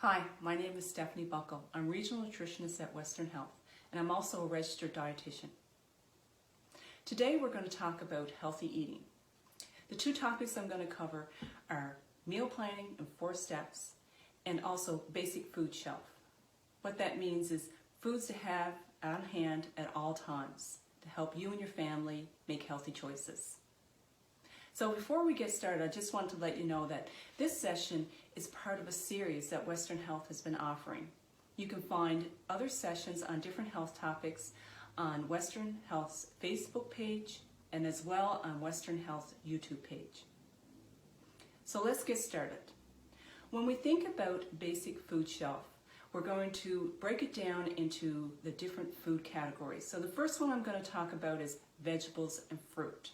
Hi, my name is Stephanie Buckle. I'm Regional Nutritionist at Western Health, and I'm also a registered dietitian. Today we're going to talk about healthy eating. The two topics I'm going to cover are meal planning in 4 steps and also basic food shelf. What that means is foods to have on hand at all times to help you and your family make healthy choices. So before we get started, I just want to let you know that this session is part of a series that Western Health has been offering. You can find other sessions on different health topics on Western Health's Facebook page and as well on Western Health's YouTube page. So let's get started. When we think about basic food shelf, we're going to break it down into the different food categories. So the first one I'm going to talk about is vegetables and fruit.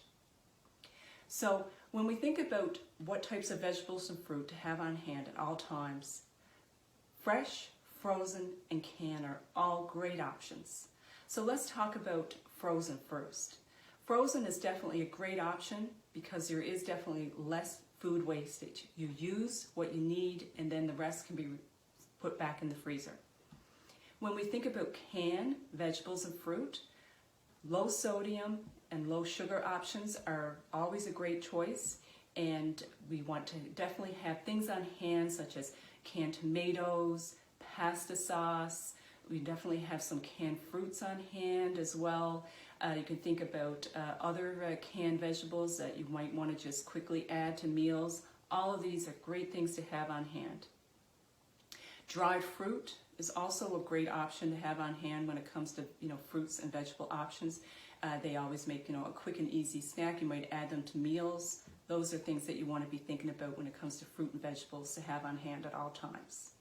So when we think about what types of vegetables and fruit to have on hand at all times, fresh, frozen, and canned are all great options. So let's talk about frozen first. Frozen is definitely a great option because there is definitely less food wastage. You use what you need and then the rest can be put back in the freezer. When we think about canned vegetables and fruit, low sodium and low sugar options are always a great choice, and we want to definitely have things on hand such as canned tomatoes, pasta sauce. We definitely have some canned fruits on hand as well. You can think about other canned vegetables that you might want to just quickly add to meals. All of these are great things to have on hand. Dried fruit is also a great option to have on hand when it comes to fruits and vegetable options. They always make a quick and easy snack. You might add them to meals. Those are things that you want to be thinking about when it comes to fruit and vegetables to have on hand at all times.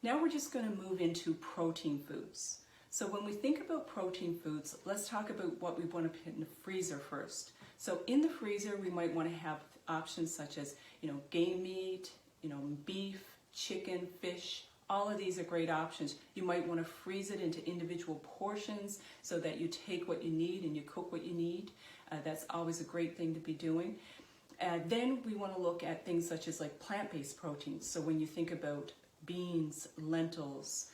Now we're just going to move into protein foods. So when we think about protein foods, let's talk about what we want to put in the freezer first. So in the freezer, we might want to have options such as game meat, beef, chicken, fish. All of these are great options. You might want to freeze it into individual portions so that you take what you need and you cook what you need. That's always a great thing to be doing. Then we want to look at things such as like plant-based proteins. So when you think about beans, lentils,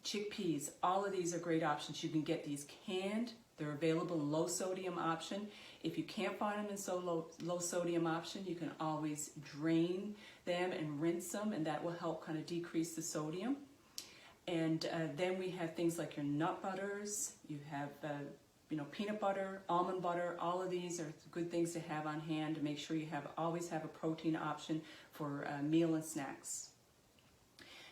chickpeas, all of these are great options. You can get these canned. They're available in low sodium option. If you can't find them in so low sodium option, you can always drain them and rinse them, and that will help kind of decrease the sodium. And then we have things like your nut butters. You have peanut butter, almond butter. All of these are good things to have on hand to make sure you always have a protein option for meal and snacks.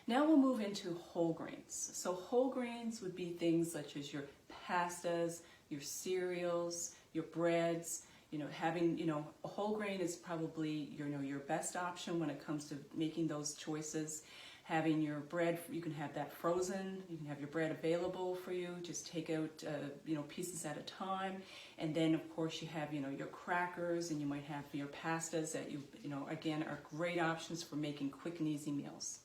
Now we'll move into whole grains. So whole grains would be things such as your pastas, your cereals, your breads. Having a whole grain is probably your best option when it comes to making those choices. Having your bread, you can have that frozen. You can have your bread available for you. Just take out pieces at a time, and then of course you have your crackers, and you might have your pastas that again are great options for making quick and easy meals.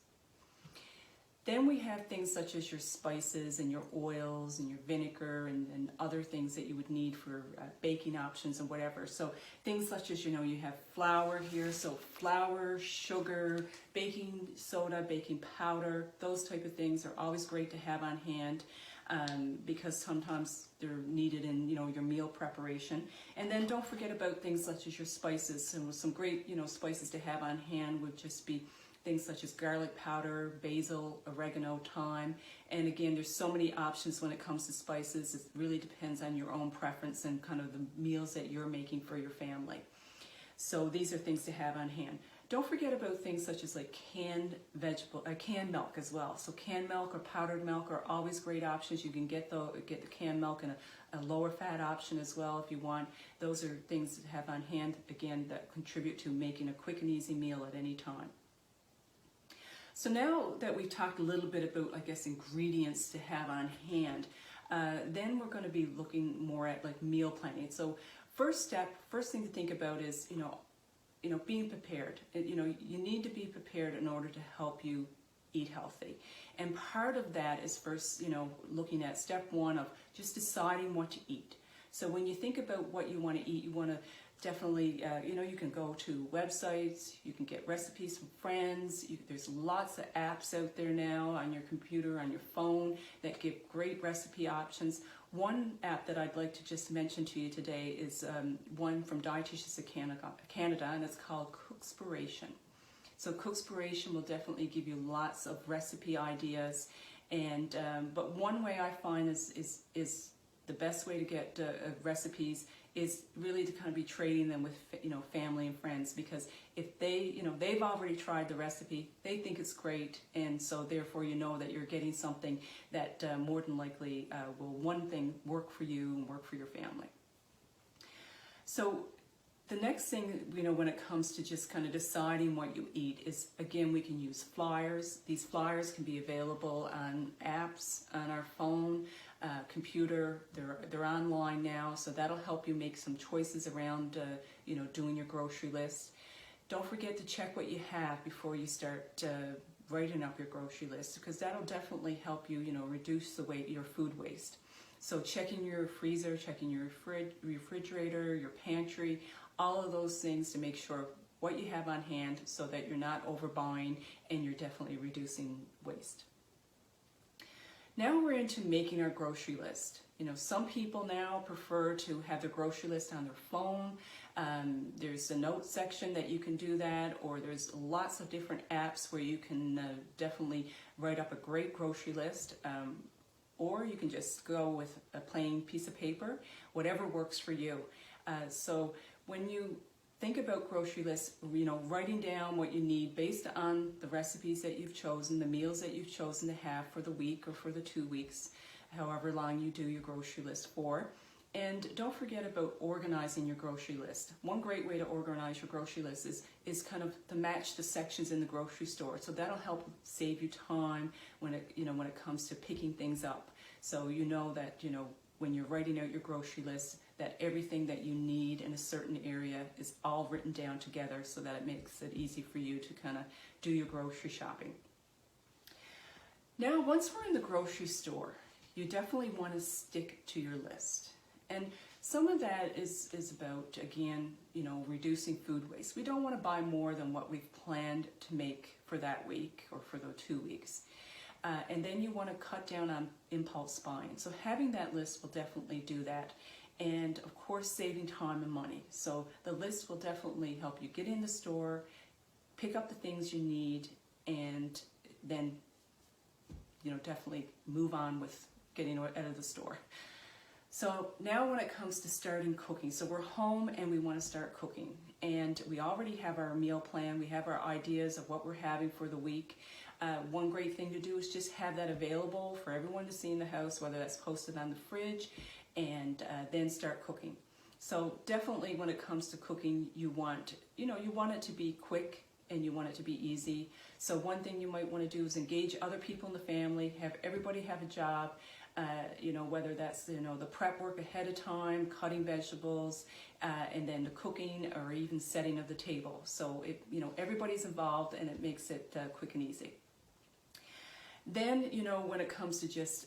Then we have things such as your spices and your oils and your vinegar and other things that you would need for baking options and whatever. So things such as, you have flour here, so flour, sugar, baking soda, baking powder, those type of things are always great to have on hand because sometimes they're needed in, your meal preparation. And then don't forget about things such as your spices. And some great, spices to have on hand would just be things such as garlic powder, basil, oregano, thyme. And again, there's so many options when it comes to spices. It really depends on your own preference and kind of the meals that you're making for your family. So these are things to have on hand. Don't forget about things such as like canned milk as well. So canned milk or powdered milk are always great options. You can get the canned milk in a lower fat option as well if you want. Those are things to have on hand, again, that contribute to making a quick and easy meal at any time. So now that we've talked a little bit about, ingredients to have on hand, then we're going to be looking more at like meal planning. So first thing to think about is, being prepared. You need to be prepared in order to help you eat healthy. And part of that is first, looking at step 1 of just deciding what to eat. So when you think about what you want to eat, you want to definitely, you can go to websites, you can get recipes from friends. There's lots of apps out there now on your computer, on your phone, that give great recipe options. One app that I'd like to just mention to you today is one from Dietitians of Canada, and it's called Cookspiration. So Cookspiration will definitely give you lots of recipe ideas, and but one way I find is the best way to get recipes is really to kind of be trading them with family and friends, because if they've already tried the recipe, they think it's great, and so therefore that you're getting something that more than likely will one thing work for you and work for your family. So the next thing, when it comes to just kind of deciding what you eat is, again, we can use flyers. These flyers can be available on apps, on our phone, computer. They're online now, so that'll help you make some choices around, doing your grocery list. Don't forget to check what you have before you start writing up your grocery list, because that'll definitely help you, reduce your food waste. So checking your freezer, checking your refrigerator, your pantry, all of those things to make sure what you have on hand, so that you're not overbuying and you're definitely reducing waste. Now we're into making our grocery list. Some people now prefer to have their grocery list on their phone. There's a note section that you can do that, or there's lots of different apps where you can definitely write up a great grocery list. Or you can just go with a plain piece of paper, whatever works for you. So when you think about grocery lists, writing down what you need based on the recipes that you've chosen, the meals that you've chosen to have for the week or for the 2 weeks, however long you do your grocery list for. And don't forget about organizing your grocery list. One great way to organize your grocery list is kind of to match the sections in the grocery store. So that'll help save you time when it comes to picking things up. So that when you're writing out your grocery list, that everything that you need in a certain area is all written down together, so that it makes it easy for you to kind of do your grocery shopping. Now, once we're in the grocery store, you definitely want to stick to your list. And some of that is about, again, reducing food waste. We don't want to buy more than what we've planned to make for that week or for the 2 weeks. And then you want to cut down on impulse buying. So having that list will definitely do that. And of course, saving time and money. So the list will definitely help you get in the store, pick up the things you need, and then, definitely move on with getting out of the store. So now when it comes to starting cooking, so we're home and we want to start cooking. And we already have our meal plan. We have our ideas of what we're having for the week. One great thing to do is just have that available for everyone to see in the house, whether that's posted on the fridge, and then start cooking. So definitely when it comes to cooking, you want it to be quick and you want it to be easy. So one thing you might want to do is engage other people in the family, have everybody have a job, whether that's, the prep work ahead of time, cutting vegetables, and then the cooking or even setting of the table. So everybody's involved and it makes it quick and easy. Then, when it comes to just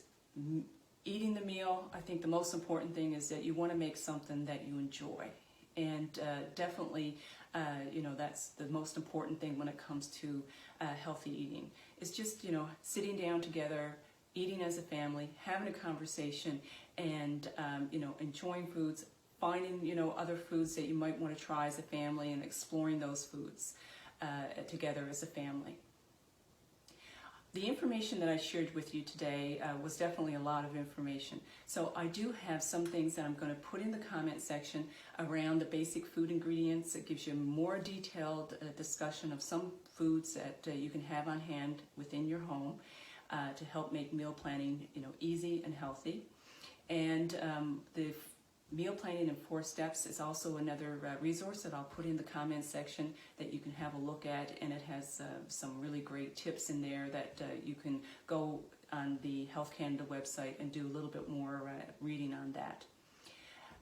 eating the meal, I think the most important thing is that you want to make something that you enjoy. And definitely, that's the most important thing when it comes to healthy eating. It's just, sitting down together, eating as a family, having a conversation, and, enjoying foods, finding, other foods that you might want to try as a family and exploring those foods together as a family. The information that I shared with you today was definitely a lot of information. So I do have some things that I'm going to put in the comment section around the basic food ingredients. It gives you a more detailed discussion of some foods that you can have on hand within your home to help make meal planning, easy and healthy. And the Meal Planning in 4 Steps is also another resource that I'll put in the comments section that you can have a look at, and it has some really great tips in there that you can go on the Health Canada website and do a little bit more reading on that.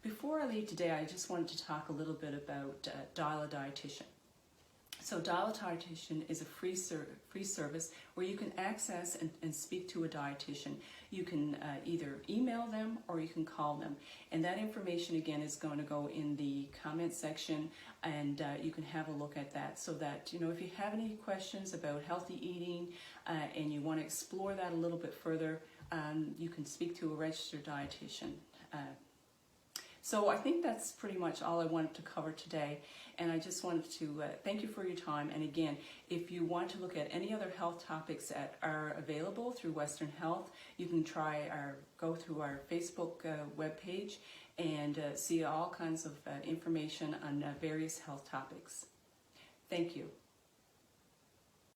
Before I leave today, I just wanted to talk a little bit about Dial a Dietitian. So Dial a Dietitian is a free service where you can access and speak to a dietitian. You can either email them or you can call them. And that information again is going to go in the comment section, and you can have a look at that, so that, you know, if you have any questions about healthy eating and you want to explore that a little bit further, you can speak to a registered dietitian. So I think that's pretty much all I wanted to cover today, and I just wanted to thank you for your time. And again, if you want to look at any other health topics that are available through Western Health, you can go through our Facebook webpage and see all kinds of information on various health topics. Thank you.